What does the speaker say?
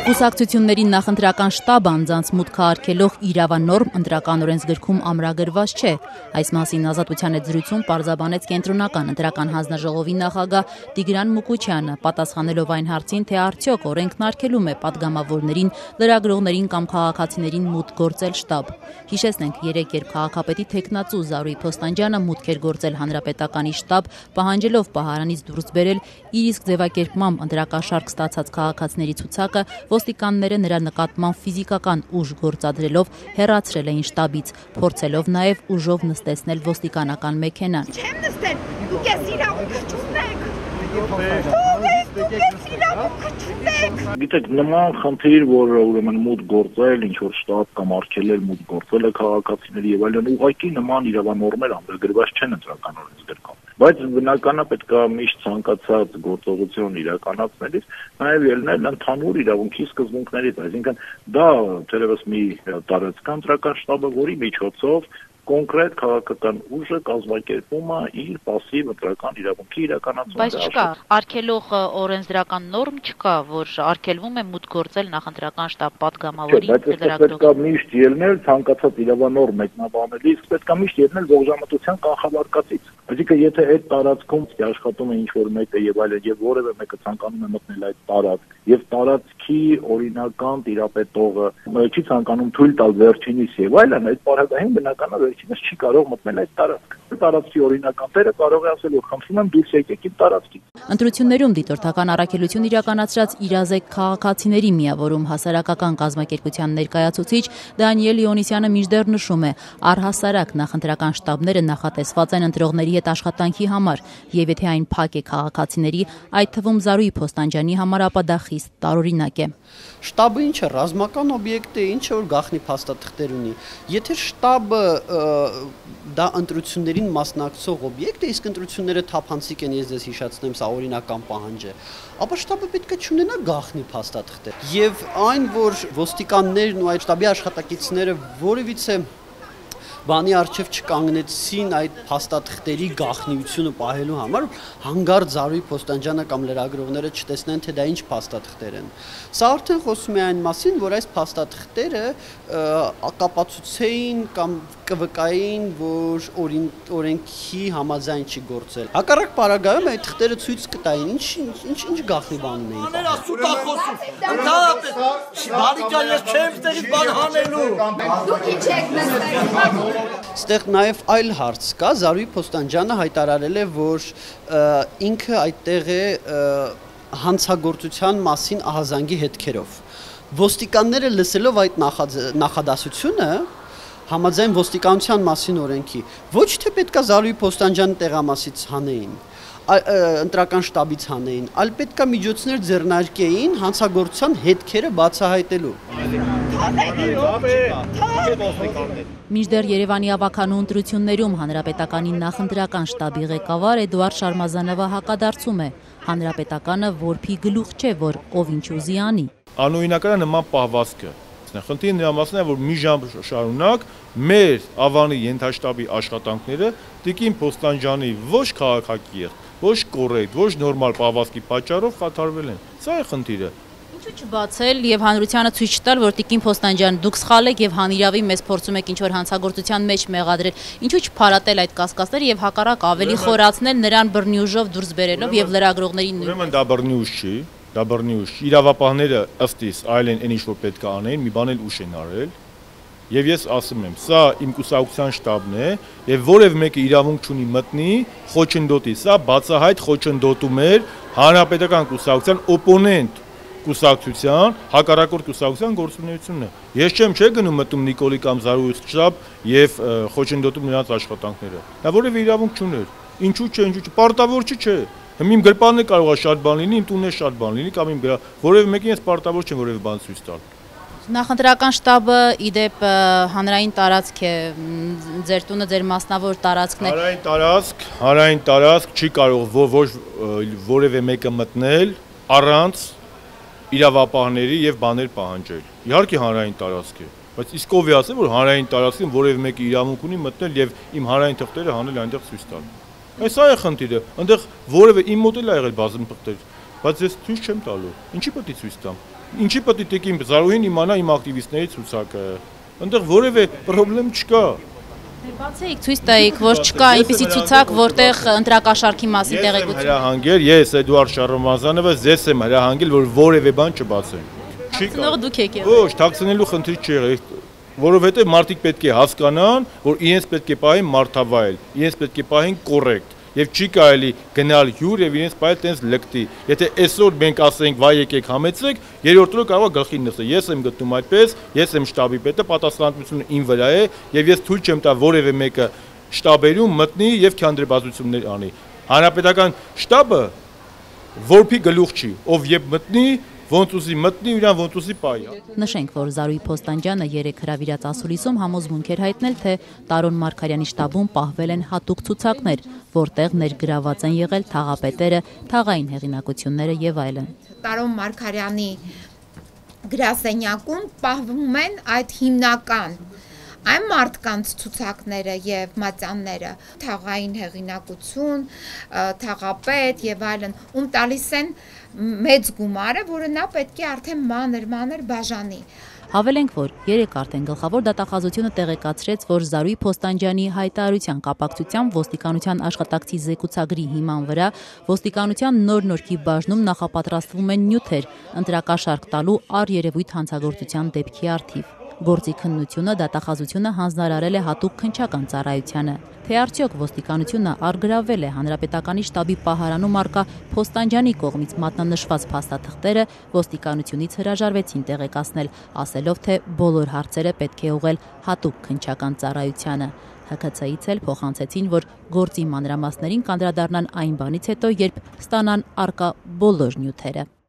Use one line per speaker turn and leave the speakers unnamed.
Կուսակցություններին նախընտրական շտաբը անձանց մուտքը արգելող իրավանորմ ընտրական օրենսգրքում ամրագրված չէ։ Այս մասին Ազատության հետ զրույցում պարզաբանեց Կենտրոնական ընտրական հանձնաժողովի նախագահ Տիգրան Մուկուչյանը, պատասխանելով այն հարցին, թե արդյոք օրենքն արգելում է պատգամավորներին, լրագրողներին կամ քաղաքացիներին մուտք գործել շտաբ։ Հիշեցնենք, երեկ երբ քաղաքապետի թեկնածու Զարուհի Փոստանջյանը մուտք էր գործել Հանրապետականի շտաբ, պահանջելով պահարանից դուրս բերել իր իսկ ձևակերպմամբ ընտրակաշարք ստացած քաղաքացիների ցուցակը, ոստիկանները նրա նկատմամբ ֆիզիկական ուժ գործադրելով հեռացրել էին շտաբից, փորձելով նաև ուժով նստեցնել ոստիկանական մեքենան։
Չեմ նստել, դուք ես իրավունք չունեք։
Գիտեք, նման խնդիր, որ ուրեմն մուտք գործել, ինչ որ շտաբ կամ արգելել մուտք գործելը քաղաքացիների եւ այլն, ուղղակի նման իրավանորմեր ամրագրված չեն ընտրական օրենսգրքում։ Բայց բնականա պետք է միշտ ցանկացած գործողություն իրականացնելիս նաև ելնել ընդհանուր իրավունքի սկզբունքներից, այսինքն դա թերևս մի տարածքան ընտրական շտաբը, որի միջոցով կոնկրետ քաղաքական ուժը կազմակերպում է իր պասիվ ընտրական իրավունքի իրականացումը։
Բայց չկա արգելող օրենսդրական նորմ չկա, որ արգելվում է մուտք գործել նախընտրական շտաբ պատգամավորի
լրագրողի։ Պետք է միշտ ելնել ցանկացած իրավանորմ մեկնաբանելիս, պետք է միշտ ելնել ողջամտության կանխավարկածից։ Այսինքն եթե այդ տարածքում աշխատում է ինչ որ մեկը եւ այլն եւ որևէ մեկը ցանկանում է մտնել այդ տարածք եւ տարածքի օրինական տիրապետողը չի ցանկանում թույլ տալ վերջինիս եւ այլն, այդ պարագային բնականաբար վերջինս չի կարող մտնել այդ տարածք։ Տարածքի օրինական տերը կարող է ասել, որ խնդրում եմ դուրս եկեք իմ տարածքից։
Ընտրություններում դիտորդական առաքելություն իրականացրած իրազեկ քաղաքացիների միավորում հասարակական կազմակերպության ներկայացուցիչ Դանիել Իոնիսյանը մինչդեռ նշում է, առհասարակ նախընտրական շտաբները նախատեսված են ընտրողների հետ աշխատանքի համար, եւ եթե այն փակ է քաղաքացիների, այդ թվում Զարուհի Փոստանջյանի համար, ապա դա խիստ տարօրինակ է։
Շտաբը ինչ է, ռազմական օբյեկտ է, ինչ է, որ գաղտնի փաստաթղթեր ունի։ Եթե շտաբը դա ընտրություններին մասնակցող օբյեկտ է, իսկ ընտրությունները թափանցիկ են, ես ձեզ հիշեցնեմ, սա օրինական պահանջ է, ապա շտաբը պետք է չունենա գաղտնի փաստաթղթեր։ Եվ այն, որ ոստիկաններն ու այդ շտաբի աշխատակիցները որևիցե բանի առջև չկանգնեցին այդ փաստաթղթերի գաղտնիությունը պահելու համար, հանգարտ Զարուհի Փոստանջյանը կամ լրագրողները չտեսնեն, թե դա ինչ փաստաթղթեր են։ Սա արդեն խոսում է այն մասին, որ այս փաստաթղթերը կապացուցեին կամ կվկային, որ օրենքի համաձայն չի գործել։ Հակառակ պարագայում այդ թղթերը ցույց կտային, ինչ գաղտնի բան ունեին։ Ստեղ նաև այլ հարց կա, Զարուհի Փոստանջյանը հայտարարել է, որ ինքը այդտեղ է հանցագործության մասին ահազանգի հետքերով։ Ոստիկանները լսելով այդ նախադասությունը, համաձայն ոստիկանության մասին օրենքի, ոչ թե պետք է Զարուհի Փոստանջյանը տեղամասից հանեին, ընտրական շտաբից հանեին, այլ պետք է միջոցներ ձեռնարկեին հանցագործության հետքերը բացահայտելու։
Մինչդեռ Երևանի ավագանու ընտրություններում Հանրապետականի նախընտրական շտաբի ղեկավար Էդուարդ Շարմազանովը հակադարձում է. Հանրապետականը որփի գլուխ չէ, որ ով ինչ ուզի անի։
Անօրինականը նման պահվածքը։ Խնդիրը նրա մասն է, որ մի ժամ շարունակ մեր ավանի ենթաշտաբի աշխատանքները Տիկին Փոստանջյանի ոչ քաղաքակիրթ, ոչ կոռեկտ, ոչ նորմալ պահվածքի պատճառով խաթարվել են։ Սա է խնդիրը։
Ինչու չբացել եւ հանրությանը ցույց տալ, որ Տիկին Փոստանջյան դուք սխալ եք եւ հանիրավի մեզ փորձում եք ինչ-որ հանցագործության մեջ մեղադրել։ Ինչու չփարատել այդ կասկածները եւ հակառակ ավելի խորացնել նրան բռնի ուժով դուրս բերելով եւ լրագրողներին նույնիսկ։
Ուրեմն դա բռնի ուժ չի, դա բռնի ուժ։ Իրավապահները ըստ իս այլ են ինչ որ պետք է անեն, մի բան էլ ուշ են արել։ Եվ ես ասում եմ, սա իմ կուսակցության շտաբն է եւ որևէ մեկը իրավունք չունի մտնի խոչընդոտի, սա բացահայտ խոչընդոտում էր հանրապետական կուսակցության օպոնենտ կուսակցության, հակառակորդ կուսակցության գործունեությունն է։ Ես չէ գնում մտնում Նիկոլի կամ Զարուհուց շտաբ եւ խոչընդոտում նրանց աշխատանքները։ Դա որևէ իրավունք չուներ։ Ինչու՞ չէ, պարտավոր չէ։ Իմ գրպանն է կարող է շատ բան լինի, իմ տունն է շատ բան լինի կամ իմ որևէ մեկին ես պարտավոր չեմ որևէ բան ցույց տալ։
Նախընտրական շտաբը իդեպ հանրային տարածք է, ձեր տունը ձեր մասնավոր տարածքն է։
Հանրային տարածք չի կարող որևէ մեկը մտնել առանց իրավապահների եւ բաներ պահանջել։ Իհարկե հանրային տարածք է, բայց իսկ ով է ասել, որ հանրային տարածքին որևէ մեկը իրավունք ունի մտնել եւ իմ հանրային թղթերը հանել այնտեղ ցույց տալ։ Այս է խնդիրը, այնտեղ որևէ իմ մոտ էլ ա եղել բազում թղթեր, բայց ես ցույց չեմ տալու։ Ինչի՞ պետք է ցույց տամ։ Ինչի պետք է տիկին Զարուհին իմանա իմ ակտիվիստների ցուցակը։ Այնտեղ որևէ խնդրեմ չկա։
Բացեիք ցույց տայիք, որ չկա այնպիսի ցուցակ, որտեղ ընտրակաշարքի մասին տեղեկություն։
Հրահանգել, ես Էդուարդ Շարմազանովը ձեզ եմ հրահանգել, որ որևէ բան չբացեն։
Ցնողը դուք եք եղել։
Ոչ, թաքցնելու խնդիր չի եղել, որովհետև մարդիկ պետք է հասկանան, որ իրենց պետք է պահեն մարդավայել, իրենց պետք է պահեն կոռեկտ, եւ չի կարելի գնալ հյուր եւ իրենց պահել տենց լկտի։ Եթե այսօր մենք ասենք վայ եկեք համեցեք, երրորդ օրը կարող է գլխին նստել։ Ես եմ գտնում այդպես, ես եմ շտաբի պետը, պատասխանատվությունը իմ վրա է եւ ես թույլ չեմ տա որևէ մեկը շտաբերում մտնի եւ քանդրբազություններ անի։ Հանրապետական շտաբը որփի գլուխ չի, ով երբ մտնի ոնց ուզի մտնի իրան ոնց ուզի պահի։
Նշենք, որ Զարուհի Փոստանջյանը երեք հրավիրած ասուլիսում համոզմունք էր հայտնել, թե Տարոն Մարգարյանի շտաբում պահվել են հատուկ ցուցակներ, որտեղ ներգրաված են եղել թաղապետերը, թաղային հեղինակությունները եւ այլն։
Տարոն Մարգարյանի գրասենյակում պահվում են այդ հիմնական այն մարդկանց ցուցակները եւ մատյանները, թաղային հեղինակություն, թաղապետ եւ այլն, ում տալիս են մեծ գումարը, որը նա պետք է արդեն մանր բաժանի։
Հավելենք, որ երեք արդեն գլխավոր դատախազությունը տեղեկացրեց, որ Զարուհի Փոստանջյանի հայտարարության կապակցությամբ ոստիկանության աշխատակցի զեկուցագրի հիման վրա ոստիկանության նոր նորքի բաժնում նախապատրաստվում են նյութեր ընտրակաշարք տալու առերևույթ հանցագործության դեպքի առթիվ։ Գործի քննությունը դատախազությունը հանձնարարել է հատուկ քննչական ծառայությանը։ Թե արդյոք ոստիկանությունը առգրավել է հանրապետականի շտաբի պահարանում առկա Փոստանջյանի կողմից մատնանշված փաստաթղթերը, ոստիկանությունից հրաժարվեցին տեղեկացնել, ասելով, թե բոլոր հարցերը պետք է ուղղել հատուկ քննչական ծառայությանը։ ՀՔՑ-ից էլ փոխանցեցին, որ գործի մանրամասներին կանդրադառնան այն բանից հետո, երբ ստանան առկա բոլոր նյութերը։